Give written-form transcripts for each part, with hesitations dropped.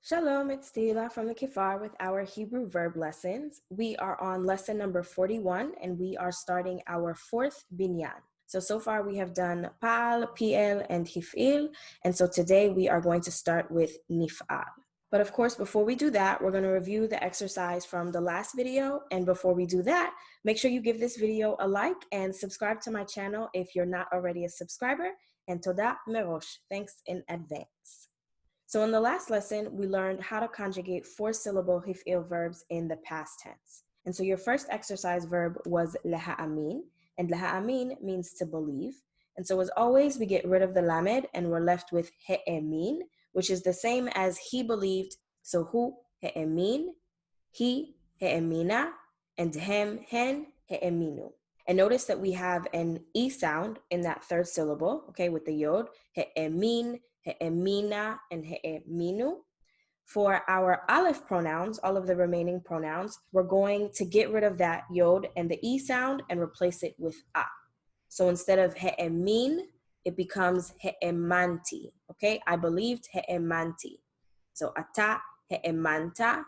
Shalom, it's Tila from the Kifar with our Hebrew verb lessons. We are on lesson number 41 and we are starting our fourth binyan. So far we have done Paal, Piel, and Hif'il, and so today we are going to start with Nifal. But of course, before we do that, we're going to review the exercise from the last video, and before we do that, make sure you give this video a like and subscribe to my channel if you're not already a subscriber, and Toda Merosh, thanks in advance. So in the last lesson, we learned how to conjugate four-syllable hif'il verbs in the past tense. And so your first exercise verb was laha'amin, and laha'amin means to believe. And so as always, we get rid of the lamed and we're left with he'emin, which is the same as he believed. So hu he'emin, he he'emina, and hem hen he'eminu. And notice that we have an E sound in that third syllable, okay, with the yod, he'emin, he'emina, and he'eminu. For our aleph pronouns, all of the remaining pronouns, we're going to get rid of that yod and the E sound and replace it with a. So instead of he'emin, it becomes he'emanti, okay? I believed he'emanti. So ata he'emanta,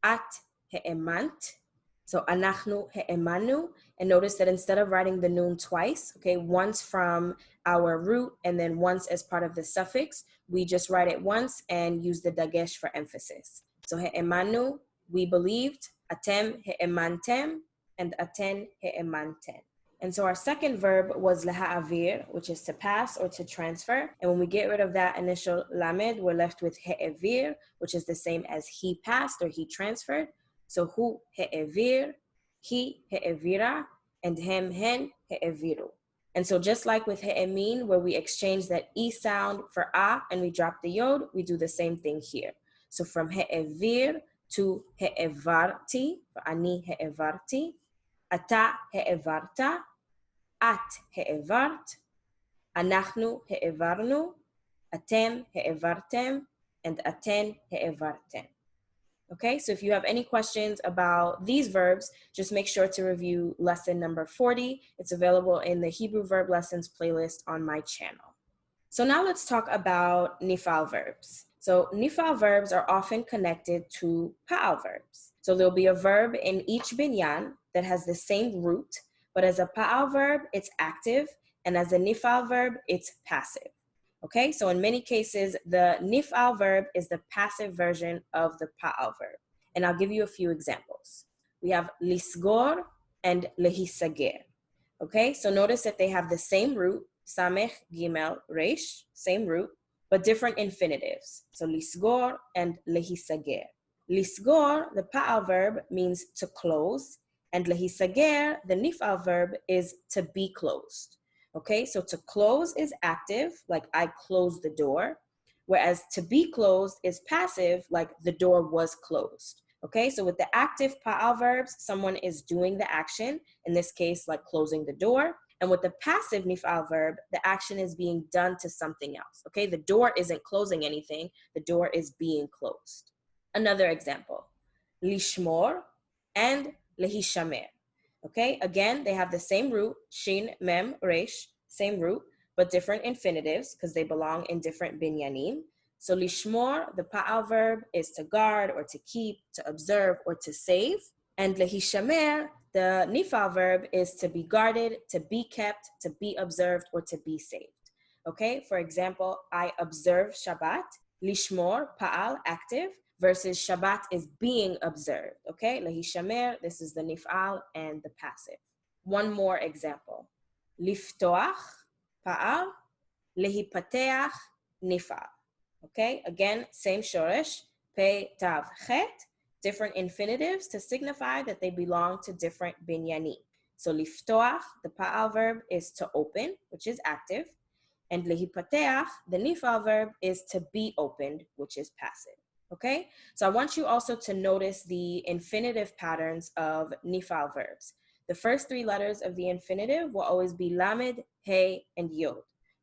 at he'emant. So anachnu he'emanu, and notice that instead of writing the noon twice, okay, once from our root and then once as part of the suffix, we just write it once and use the dagesh for emphasis. So he'emanu, we believed, atem he'emantem, and aten he'emanten. And so our second verb was laha'avir, which is to pass or to transfer. And when we get rid of that initial lamed, we're left with he'evir, which is the same as he passed or he transferred. So hu he'evir, he he'evira, and hem hen he'eviru. And so just like with he'emin, where we exchange that E sound for a and we drop the yod, we do the same thing here. So from he'evir to he'evarti, ani he'evarti, ata he'evarta, at he'evart, anachnu he'evarnu, atem he'evartem, and aten he'evartem. Okay, so if you have any questions about these verbs, just make sure to review lesson number 40. It's available in the Hebrew verb lessons playlist on my channel. So now let's talk about Nifal verbs. So Nifal verbs are often connected to Paal verbs. So there'll be a verb in each binyan that has the same root, but as a Paal verb, it's active, and as a Nifal verb, it's passive. Okay, so in many cases, the Nifal verb is the passive version of the Paal verb. And I'll give you a few examples. We have lisgor and lehisager. Okay, so notice that they have the same root, samech, gimel, resh, same root, but different infinitives. So lisgor and lehisager. Lisgor, the Paal verb, means to close, and lehisager, the Nifal verb, is to be closed. Okay, so to close is active, like I closed the door, whereas to be closed is passive, like the door was closed. Okay, so with the active Paal verbs, someone is doing the action, in this case, like closing the door. And with the passive Nifal verb, the action is being done to something else. Okay, the door isn't closing anything, the door is being closed. Another example, lishmor and lehishamer. Okay, again, they have the same root, shin, mem, resh, same root, but different infinitives because they belong in different binyanim. So lishmor, the Paal verb, is to guard or to keep, to observe or to save. And lehishamer, the Nifal verb, is to be guarded, to be kept, to be observed, or to be saved. Okay, for example, I observe Shabbat, lishmor, Paal, active, versus Shabbat is being observed, okay? Lehishamer, this is the Nifal and the passive. One more example. Liftoach, Paal, lehipateach, Nifal. Okay, again, same shoresh, pe, tav, chet, different infinitives to signify that they belong to different binyanim. So liftoach, the Paal verb, is to open, which is active, and lehipateach, the Nifal verb, is to be opened, which is passive. Okay, so I want you also to notice the infinitive patterns of Nifal verbs. The first three letters of the infinitive will always be lamed, he, and yod.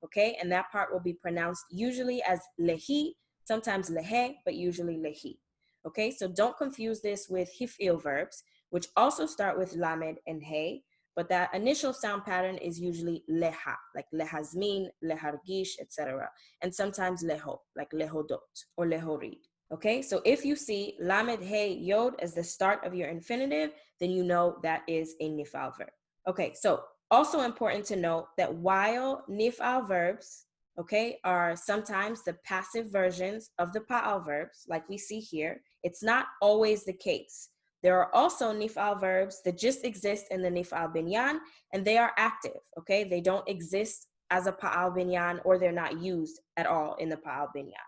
Okay, and that part will be pronounced usually as lehi, sometimes lehe, but usually lehi. Okay, so don't confuse this with hif'il verbs, which also start with lamed and he, but that initial sound pattern is usually leha, like lehazmin, lehargish, etc. And sometimes leho, like lehodot or lehorid. Okay, so if you see lamed hey yod as the start of your infinitive, then you know that is a nifal verb. Okay, so also important to note that while nifal verbs, okay, are sometimes the passive versions of the pa'al verbs, like we see here, it's not always the case. There are also nifal verbs that just exist in the nifal binyan, and they are active, okay? They don't exist as a pa'al binyan, or they're not used at all in the pa'al binyan.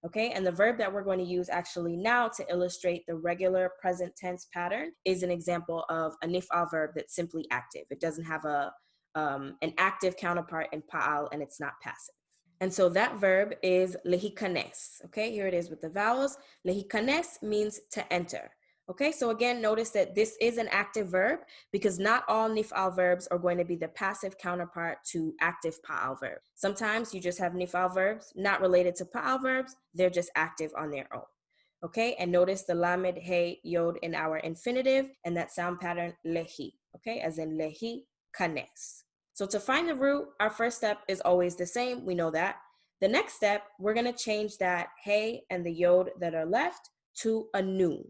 Okay, and the verb that we're going to use actually now to illustrate the regular present tense pattern is an example of a nifal verb that's simply active. It doesn't have an active counterpart in pa'al, and it's not passive. And so that verb is lehikanes. Okay, here it is with the vowels. Lehikanes means to enter. Okay, so again, notice that this is an active verb because not all nifal verbs are going to be the passive counterpart to active pa'al verbs. Sometimes you just have nifal verbs not related to pa'al verbs, they're just active on their own. Okay, and notice the lamed, hey, yod in our infinitive and that sound pattern lehi, okay, as in lehi kanes. So to find the root, our first step is always the same, we know that. The next step, we're gonna change that hey and the yod that are left to a nun.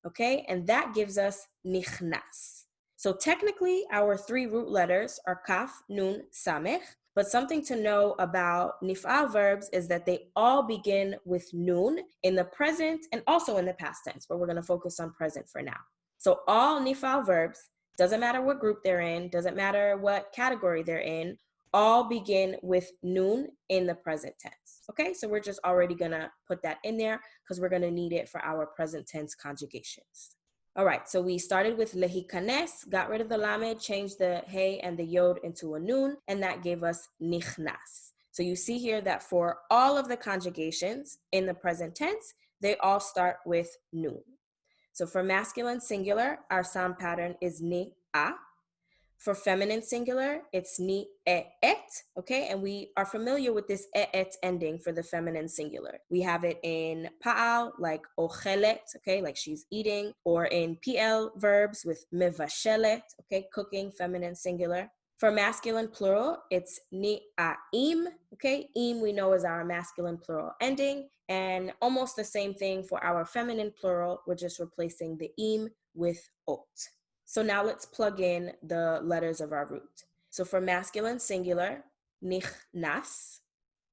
Okay, and that gives us nichnas. So technically, our three root letters are kaf, nun, samech, but something to know about nifal verbs is that they all begin with nun in the present and also in the past tense, but we're going to focus on present for now. So all nifal verbs, doesn't matter what group they're in, doesn't matter what category they're in, all begin with nun in the present tense. Okay, so we're just already gonna put that in there because we're gonna need it for our present tense conjugations. All right, so we started with lehikanes, got rid of the lamed, changed the hey and the yod into a nun, and that gave us nichnas. So you see here that for all of the conjugations in the present tense, they all start with nun. So for masculine singular, our sound pattern is ni-a. For feminine singular, it's ni-e-et, okay? And we are familiar with this e-et ending for the feminine singular. We have it in pa'al, like ochelet, okay, like she's eating, or in pl verbs with mevashelet, okay, cooking, feminine singular. For masculine plural, it's ni-a-im, okay? Im we know is our masculine plural ending, and almost the same thing for our feminine plural, we're just replacing the im with ot. So now let's plug in the letters of our root. So for masculine singular, nichnas.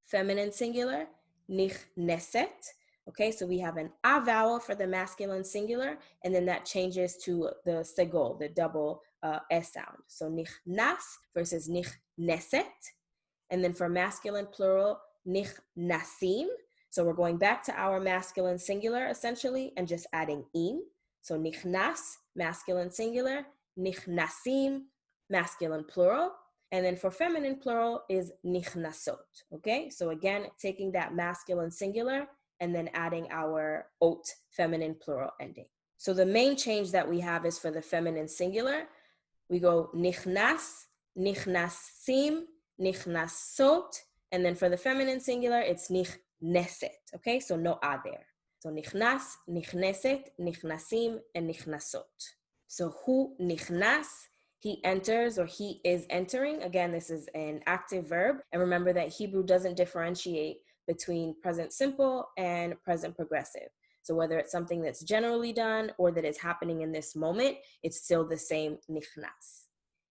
Feminine singular, nichneset. Okay, so we have an a vowel for the masculine singular, and then that changes to the segol, the double s sound. So nichnas versus nichneset. And then for masculine plural, nichnasim. So we're going back to our masculine singular essentially and just adding im. So nichnas, masculine singular, nichnasim, masculine plural. And then for feminine plural is nichnasot, okay? So again, taking that masculine singular and then adding our ot feminine plural ending. So the main change that we have is for the feminine singular. We go nichnas, nichnasim, nichnasot, and then for the feminine singular, it's nichneset, okay? So no a there. So nichnas, nichneset, nichnasim, and nichnasot. So hu nichnas, he enters or he is entering. Again, this is an active verb. And remember that Hebrew doesn't differentiate between present simple and present progressive. So whether it's something that's generally done or that is happening in this moment, it's still the same nichnas.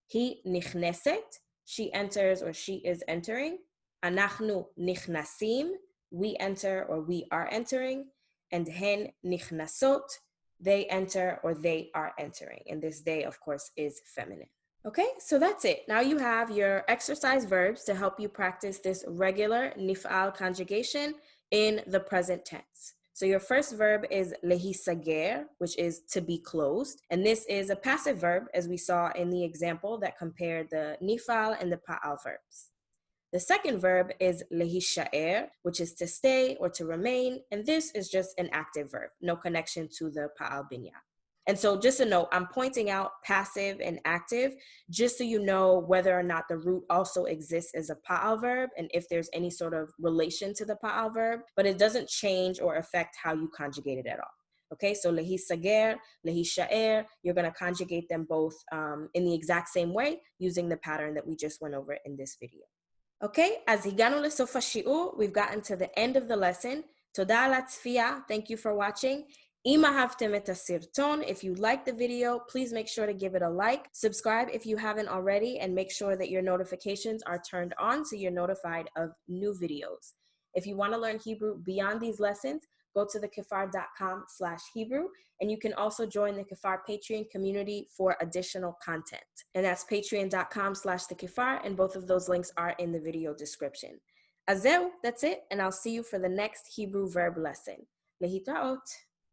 He nichneset, she enters or she is entering. Anachnu nichnasim, we enter or we are entering. And hen nichnasot, they enter or they are entering. And this they, of course, is feminine. Okay, so that's it. Now you have your exercise verbs to help you practice this regular nifal conjugation in the present tense. So your first verb is lehisager, which is to be closed. And this is a passive verb, as we saw in the example that compared the nifal and the pa'al verbs. The second verb is lehishaer, which is to stay or to remain. And this is just an active verb, no connection to the pa'al binyan. And so just a note, I'm pointing out passive and active just so you know whether or not the root also exists as a pa'al verb and if there's any sort of relation to the pa'al verb, but it doesn't change or affect how you conjugate it at all. Okay, so lehisager, lehishaer, you're going to conjugate them both in the exact same way using the pattern that we just went over in this video. Okay, as higanu lesof hashi'ur, we've gotten to the end of the lesson. תודה על הצפייה. Thank you for watching. אם אהבתם את הסרטון, if you liked the video, please make sure to give it a like. Subscribe if you haven't already, and make sure that your notifications are turned on so you're notified of new videos. If you want to learn Hebrew beyond these lessons, go to thekafar.com/Hebrew, and you can also join the Kafar Patreon community for additional content. And that's patreon.com/thekafar, and both of those links are in the video description. אז זהו, that's it, and I'll see you for the next Hebrew verb lesson. להתראות.